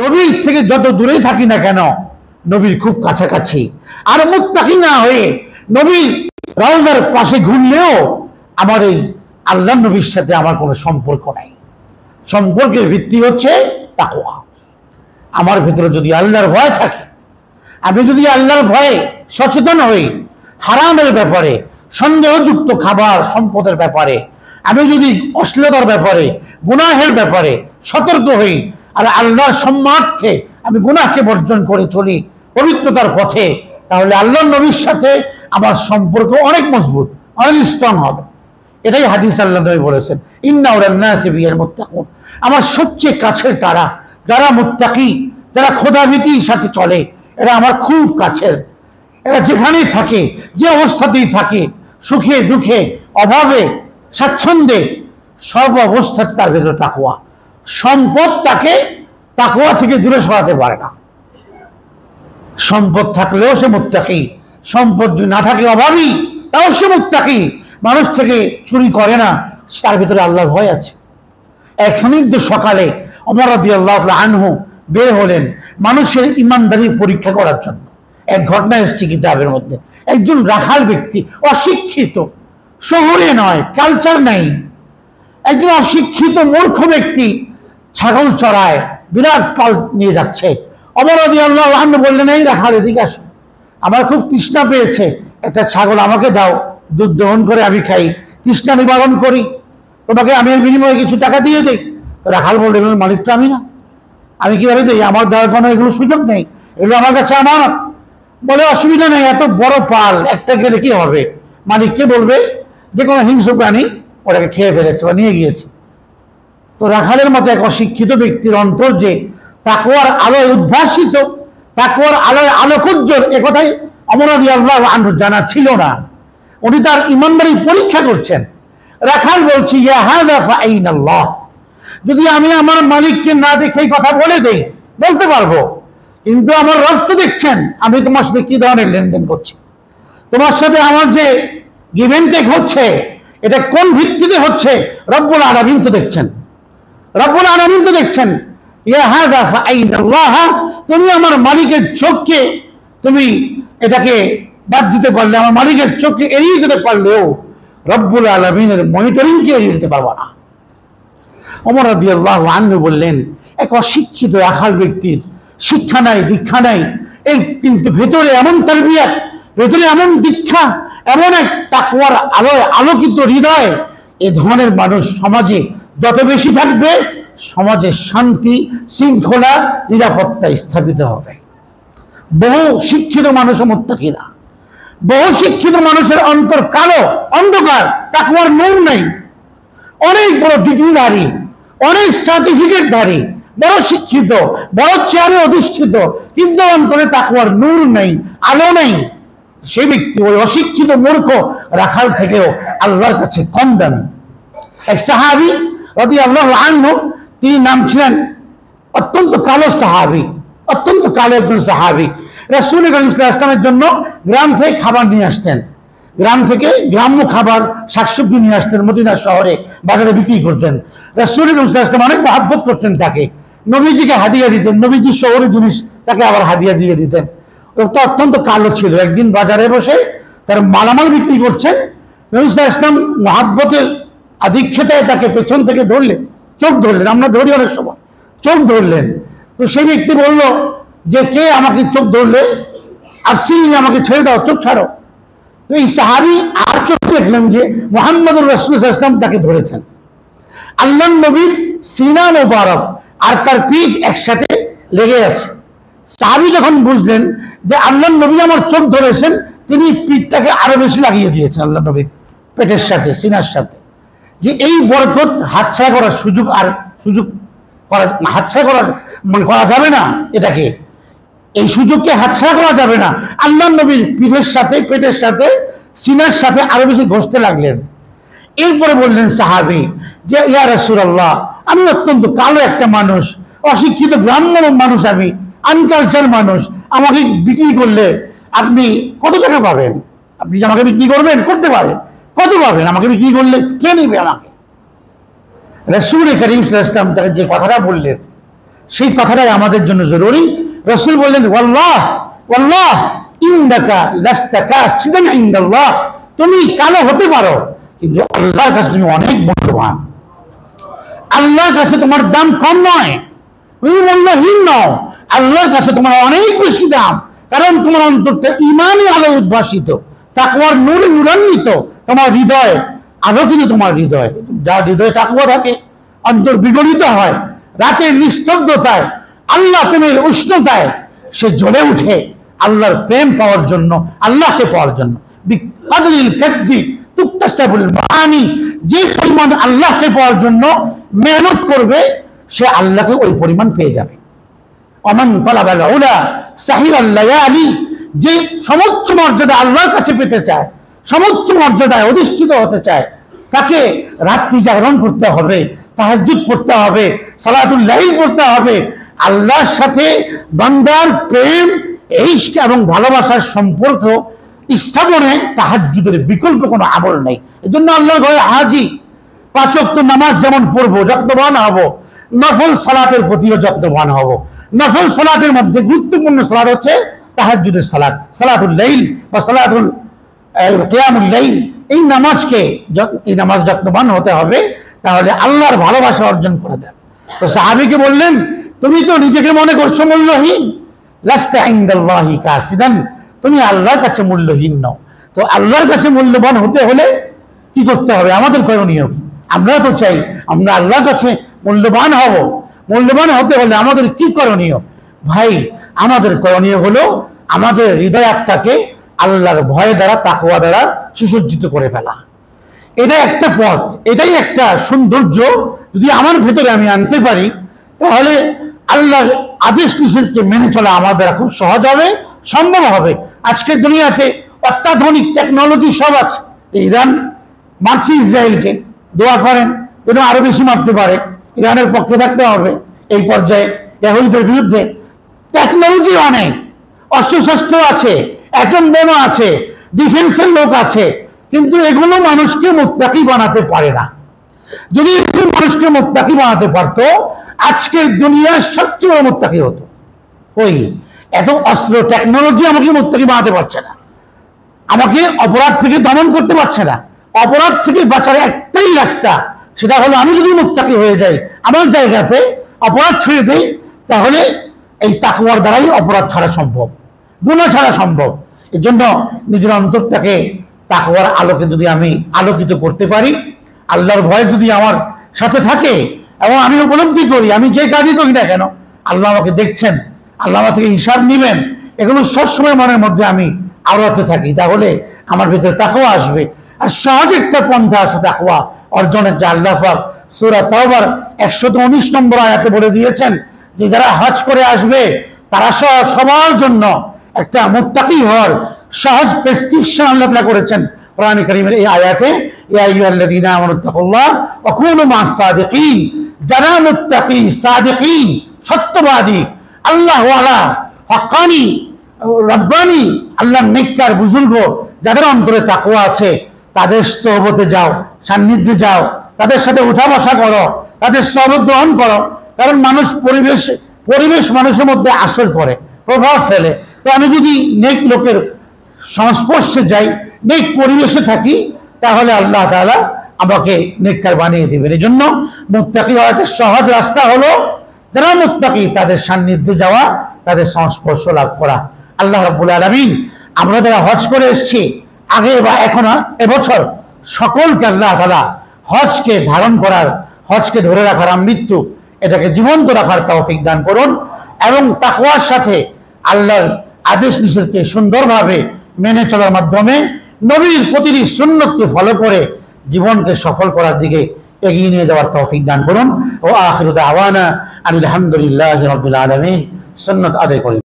নবীর থেকে যত দূরেই থাকি না কেন নবীর খুব কাছাকাছি। আর মুত্তাকি না হয়ে নবীর রওজার পাশে ঘুরলেও আমার এই আল্লাহ নবীর সাথে আমার কোনো সম্পর্ক নাই। সম্পর্কের ভিত্তি হচ্ছে তাকওয়া। আমার ভিতরে যদি আল্লাহর ভয় থাকে, আমি যদি আল্লাহর ভয়ে সচেতন হই, হারামের ব্যাপারে, সন্দেহযুক্ত খাবার সম্পদের ব্যাপারে, আমি যদি অশ্লীলতার ব্যাপারে, গুনাহের ব্যাপারে সতর্ক হই, আর আল্লাহর সম্মানার্থে আমি গুনাহকে বর্জন করে চলি পবিত্রতার পথে, তাহলে আল্লাহর নবীর সাথে আমার সম্পর্ক অনেক মজবুত, অনেক স্ট্রং হবে। এটাই হাদিস আল্লাহ নবী বলেছেন, ইন্না আউলান নাসি বিল মুত্তাকুন। আমার সবচেয়ে কাছের তারা যারা মুত্তাকি, যারা খোদাভীতির সাথে চলে, এরা আমার খুব কাছের। এরা যেখানেই থাকে, যে অবস্থাতেই থাকে, সুখে দুঃখে, অভাবে স্বাচ্ছন্দ্যে, সর্ব অবস্থাতে তার ভেতরে তাকওয়া। সম্পদ তাকে তাকওয়া থেকে দূরে সরাতে পারে না। সম্পদ থাকলেও সে মুত্তাকি, সম্পদ যদি না থাকে অভাবী, তাও সে মুত্তাকি। মানুষ থেকে চুরি করে না, তার ভিতরে আল্লাহর ভয় আছে। এক স্নিগ্ধ সকালে ওমর রাদিয়াল্লাহু আনহু বের হলেন মানুষের ইমানদারি পরীক্ষা করার জন্য। এক ঘটনা এসছে কিতাবের মধ্যে। একজন রাখাল ব্যক্তি, অশিক্ষিত, শহরে নয়, কালচার নাই, একজন অশিক্ষিত মূর্খ ব্যক্তি ছাগল চড়ায়, বিরাট পাল নিয়ে যাচ্ছে। ওমর রাদিয়াল্লাহু আনহু বললেন, এই রাখাল, এদিকে আসো, আমার খুব তৃষ্ণা পেয়েছে, একটা ছাগল আমাকে দাও, দুধ দহন করে আমি খাই, তৃষ্ণা নিবারণ করি, তোমাকে আমি এর বিনিময়ে কিছু টাকা দিয়ে দিই। রাখাল বললেন, মালিক তো আমি না, আমি কিভাবে দিই? আমার দেওয়ার কোনো এগুলো সুযোগ নেই, এগুলো আমার কাছে আমানত। বলে, অসুবিধা নেই, এত বড় পাল একটা গেলে কি হবে? মালিককে বলবে যে কোনো হিংস্র প্রাণী ওটাকে খেয়ে ফেলেছে বা নিয়ে গিয়েছে। তো রাখালের মতো এক অশিক্ষিত ব্যক্তির অন্তর যে তাকওয়ার আলোয় উদ্ভাসিত, তাকওয়ার আলোয় আলোকোজ্জ্বল, একথাই ওমর রাদিয়াল্লাহু আনহু জানা ছিল না। উনি তার ইমানদারি পরীক্ষা করছেন। রাখাল বলছি, ইয়া হাযা ফাআইনাল্লাহ, যদি আমি আমার মালিককে না দেখেই কথা বলে দেই, বলতে পারবো, কিন্তু আমার রব তো দেখছেন আমি তোমার সাথে কি ধরনের লেনদেন করছি, তোমার সাথে আমার যে গিভ এন্ড টেক হচ্ছে, এটা কোন ভিত্তিতে হচ্ছে, রব্বুল আলামিন তো দেখছেন, রব্বুল আলামিন তো দেখছেন। ইয়া হাযা ফাআইনাল্লাহ, তুমি আমার মালিকের চোখকে তুমি এটাকে বাদ দিতে পারলে, আমার মালিকের চোখকে এড়িয়ে যেতে পারলেও রব্বুল আলামিনের মনিটরিংকে এড়িয়ে যেতে পারবা না। ওমর রাদিয়াল্লাহু আনহু বললেন, এক অশিক্ষিত রাখাল ব্যক্তির শিক্ষা নাই, দীক্ষা নাই, এর কিন্তু ভেতরে এমন তারবিয়াত, ভেতরে এমন দীক্ষা, এমন এক তাকওয়ার আলোয় আলোকিত হৃদয়, এ ধরনের মানুষ সমাজে যত বেশি থাকবে, সমাজে শান্তি, শৃঙ্খলা, নিরাপত্তা স্থাপিত হবে। বহু শিক্ষিত মানুষ মুত্তাকি না, বহু শিক্ষিত মানুষের অন্তর কালো, অন্ধকার, তাকওয়ার নূর নাই। অনেক বড় ডিগ্রিধারী, অনেক সার্টিফিকেটধারী, বড় শিক্ষিত, বড় চেয়ারে অধিষ্ঠিত, কিন্তু অন্তরে তাকওয়ার নূর নেই, আলো নেই। সেই ব্যক্তি ওই অশিক্ষিত মূর্খ রাখাল থেকেও আল্লাহর কাছে কম দামি। এক সাহাবী রাদিয়াল্লাহু আনহু, তিনি নাম ছিলেন, অত্যন্ত কালো সাহাবী, অত্যন্ত কালো একজন সাহাবী। রাসূল সাল্লাল্লাহু আলাইহি ওয়াসাল্লামের জন্য গ্রাম থেকে খাবার নিয়ে আসতেন, গ্রাম থেকে গ্রাম্য খাবার, শাকসবজি নিয়ে আসতেন, মদিনা শহরে বাজারে বিক্রি করতেন। রাসূল সাল্লাল্লাহু আলাইহি ওয়াসাল্লাম অনেক মহব্বত করতেন তাকে, নবীজিকে হাদিয়া দিতেন, নবীজির শহরে জিনিস তাকে আবার হাদিয়া দিয়ে দিতেন। তো অত্যন্ত কালো ছিল। একদিন বাজারে বসে তার মালামাল বিক্রি করছেন, নবী সাল্লাল্লাহু আলাইহি ওয়াসাল্লাম মহব্বতের আধিক্যতায় তাকে পেছন থেকে ধরলেন, চোখ ধরলেন, আমরা ধরি অনেক সময়, চোখ ধরলেন। তো সেই ব্যক্তি বলল যে, কে আমাকে চোখ ধরলে? আরসিলনি, আমাকে ছেড়ে দাও, চোখ ছাড়ো। তো এই সাহাবী আর চোখ দেখলেন যে মুহাম্মদুর রাসূলুল্লাহ সাল্লাল্লাহু আলাইহি ওয়াসাল্লাম তাকে ধরেছেন। আল্লাহর নবীর সিনা মোবারক আর তার পিঠ একসাথে লেগে আছে। সাহাবী যখন বুঝলেন যে আল্লাহর নবী আমার চোখ ধরেছেন, তিনি পিঠটাকে আরো বেশি লাগিয়ে দিয়েছেন আল্লাহর নবীর পেটের সাথে, সিনার সাথে, যে এই বরকত হাতছাড়া করার সুযোগ আর সুযোগ করা হাতছাড়া করা যাবে না। এটাকে, এই সুযোগকে হাতছাড়া করা যাবে না। আল্লাহর নবীর পিঠের সাথে, পেটের সাথে, সিনার সাথে আরো বেশি ঘষতে লাগলেন। এরপরে বললেন সাহাবী যে, ইয়া রাসূলুল্লাহ, আমি অত্যন্ত কালো একটা মানুষ, অশিক্ষিত গ্রাম্য মানুষ, আমি আনকালচার মানুষ, আমাকে বিক্রি করলে আপনি কত টাকা পাবেন? আপনি যে আমাকে বিক্রি করবেন, করতে পারেন, কত পাবেন? আমাকে বিক্রি করলে কে নেবে আমাকে? রাসূল করিম সাল্লাল্লাহু আলাইহি ওয়াসাল্লাম তাকে যে কথাটা বললেন, সেই কথাটাই আমাদের জন্য জরুরি। রাসূল বললেন ওয়াল্লাহ ওয়াল্লাহ ইন্নাকা লাস্তা কাসিদান ইনদাল্লাহ, তুমি কালো হতে পারো কিন্তু আল্লাহর কাছে তুমি অনেক মূল্যবান, আল্লাহর কাছে তোমার দাম কম নয়, তুমি মূল্যহীন নও, আল্লাহর কাছে তোমার অনেক বেশি দাম, কারণ তোমার অন্তরটা ঈমানি আলো উদ্ভাসিত, তাকওয়ার নূরে নূরান্বিত, তোমার হৃদয় আলোকিত, তোমার হৃদয়, যার হৃদয়ে তাকওয়া থাকে অন্তর বিগলিত হয়, রাতের নিস্তব্ধতায় আল্লাহ প্রেমের উষ্ণতায় সে জ্বলে উঠে আল্লাহর প্রেম পাওয়ার জন্য, আল্লাহকে পাওয়ার জন্য। বিকাদরিল কাদ্দি তুকতাসাবুল মাআনি, যে পরিমাণ আল্লাহকে পাওয়ার জন্য মেহনত করবে সে আল্লাহকে ওই পরিমাণ পেয়ে যাবে। অমান তালাবাল উলা সাহিরাল লায়ালি, যে সমস্ত মর্যাদা আল্লাহর কাছে পেতে চায়, সমস্ত মর্যাদায় অধিষ্ঠিত হতে চায়, তাকে রাত্রি জাগরণ করতে হবে, তাহাজ্জুদ পড়তে হবে, সালাতুল লাইল পড়তে হবে। আল্লাহর সাথে বান্দার প্রেম, ইশক এবং ভালোবাসার সম্পর্ক স্থাপনে তাহাজ্জুদের বিকল্প কোনো আমল নেই। এজন্য আল্লাহর ঘরে হাজি, 5 ওয়াক্ত নামাজ যেমন পড়বো, যত্নবান হব, নফল সালাতের প্রতিও যত্নবান হব। নফল সালাতের মধ্যে গুরুত্বপূর্ণ সালাত হচ্ছে তাহাজ্জুদের সালাত, সালাতুল লাইল বা সালাতুল কিয়ামুল লাইল। এই নামাজ যত্নবান হতে হবে, তাহলে আল্লাহর ভালোবাসা অর্জন করে দেন। তো সাহাবীকে বললেন তুমি তো নিজেকে মনে করছো মূল্যহীন, লাস্তা ইনদাল্লাহি কাসিদান, তুমি আল্লাহর কাছে মূল্যহীন নও। তো আল্লাহর কাছে মূল্যবান হতে হলে কি করতে হবে, আমাদের করণীয় কি? আমরা তো চাই আমরা আল্লাহর কাছে মূল্যবান হব, মূল্যবান হতে হলে আমাদের কি করণীয়? ভাই, আমাদের করণীয় হলো আমাদের হৃদয় আত্মাকে আল্লাহর ভয় দ্বারা, তাকওয়া দ্বারা সুসজ্জিত করে ফেলা। এটা একটা পথ, এটাই একটা সৌন্দর্য। যদি আমার ভেতরে আমি আনতে পারি, তাহলে আল্লাহর আদেশ নিষেধকে মেনে চলা আমার দ্বারা খুব সহজ হবে, সম্ভব হবে। আজকের দুনিয়াতে অত্যাধুনিক টেকনোলজি সব আছে। ইরান মারছে ইসরায়েলকে, দোয়া করেন যেন আরো বেশি মারতে পারে, ইরানের পক্ষে থাকতে হবে এই পর্যায়ে ইহুদিদের বিরুদ্ধে। টেকনোলজি অনেক, অস্ত্রশস্ত্র আছে, অ্যাটম বোমা আছে, ডিফেন্সের লোক আছে, কিন্তু এগুলো মানুষকে মুত্তাকি বানাতে পারে না। যদি মানুষকে মুত্তাকি বানাতে পারতো, আজকের দুনিয়ার সবচেয়ে বড় মুত্তাকি হতো। ওই এত অস্ত্র টেকনোলজি আমাকে মুত্তাকি বানাতে পারছে না, আমাকে অপরাধ থেকে দমন করতে পারছে না। অপরাধ থেকে বাঁচার একটাই রাস্তা, সেটা হলো আমি যদি মুত্তাকি হয়ে যাই, আমার জায়গাতে অপরাধ ছেড়ে দেই, তাহলে এই তাকওয়ার দ্বারাই অপরাধ ছাড়া সম্ভব, গুনাহ ছাড়া সম্ভব। এর জন্য নিজের অন্তরটাকে তাকওয়ার আলোকে যদি আমি আলোকিত করতে পারি, আল্লাহর ভয় যদি আমার সাথে থাকে এবং আমি উপলব্ধি করি আমি যে কাজই করি না কেন আল্লাহ আমাকে দেখছেন, আল্লাহ আমার থেকে হিসাব নিবেন, এগুলো সবসময় মনের মধ্যে আমি আওড়াতে থাকি, তাহলে আমার ভিতরে তাকওয়া আসবে। আর সহজ একটা পন্থা আছে তাকওয়া অর্জনের, যা আল্লাহ পাক সূরা তাওবার 119 নম্বর আয়াতে বলে দিয়েছেন যে যারা হজ করে আসবে তারা সবার জন্য একটা মুত্তাকি হওয়ার সহজ প্রেসক্রিপশন আল্লাহ তাআলা করেছেন কোরআন কারীমের এই আয়াতে। ইয়া আইয়ুহাল্লাযীনা আমানুত্তাকুল্লাহ ওয়া কুনু মা'আস সাদিকিন, যারা মুত্তাকি, সাদিকিন, সত্যবাদী, আল্লাহওয়ালা, হক্কানি, রব্বানি, আল্লাহর নেককার বুজুর্গ যাদের অন্তরে তাকওয়া আছে, তাদের সোহবতে যাও, সান্নিধ্যে যাও, তাদের সাথে উঠা বসা করো, তাদের সহবত গ্রহণ করো। কারণ পরিবেশ মানুষের মধ্যে আসর করে, প্রভাব ফেলে। তো আমি যদি নেক লোকের সংস্পর্শে যাই, নেক পরিবেশে থাকি, তাহলে আল্লাহ তাআলা আমাকে নেককার বানিয়ে দিবেন। এই জন্য মুত্তাকি হওয়ার একটা সহজ রাস্তা হলো যারা মুত্তাকি তাদের সান্নিধ্যে যাওয়া, তাদের সংস্পর্শ লাভ করা। আল্লাহ রাব্বুল আলামিন আমরা যারা হজ করে এসেছি আগে বা এখন এবছর, সকলকে আল্লাহ তাআলা হজকে ধারণ করার, হজকে ধরে রাখার, আমৃত্যু এটাকে জীবন্ত রাখার তৌফিক দান করুন এবং তাকওয়ার সাথে আল্লাহর আদেশ নিষেধকে সুন্দরভাবে মেনে চলার মাধ্যমে নবীর প্রতিটি সুন্নতকে ফলো করে জীবনকে সফল করার দিকে এগিয়ে নিয়ে যাওয়ার তৌফিক দান করুন। ও আখিরু দাওয়ানা আলহামদুলিল্লাহি রাব্বিল আলামিন। সুন্নাত আদায় করি।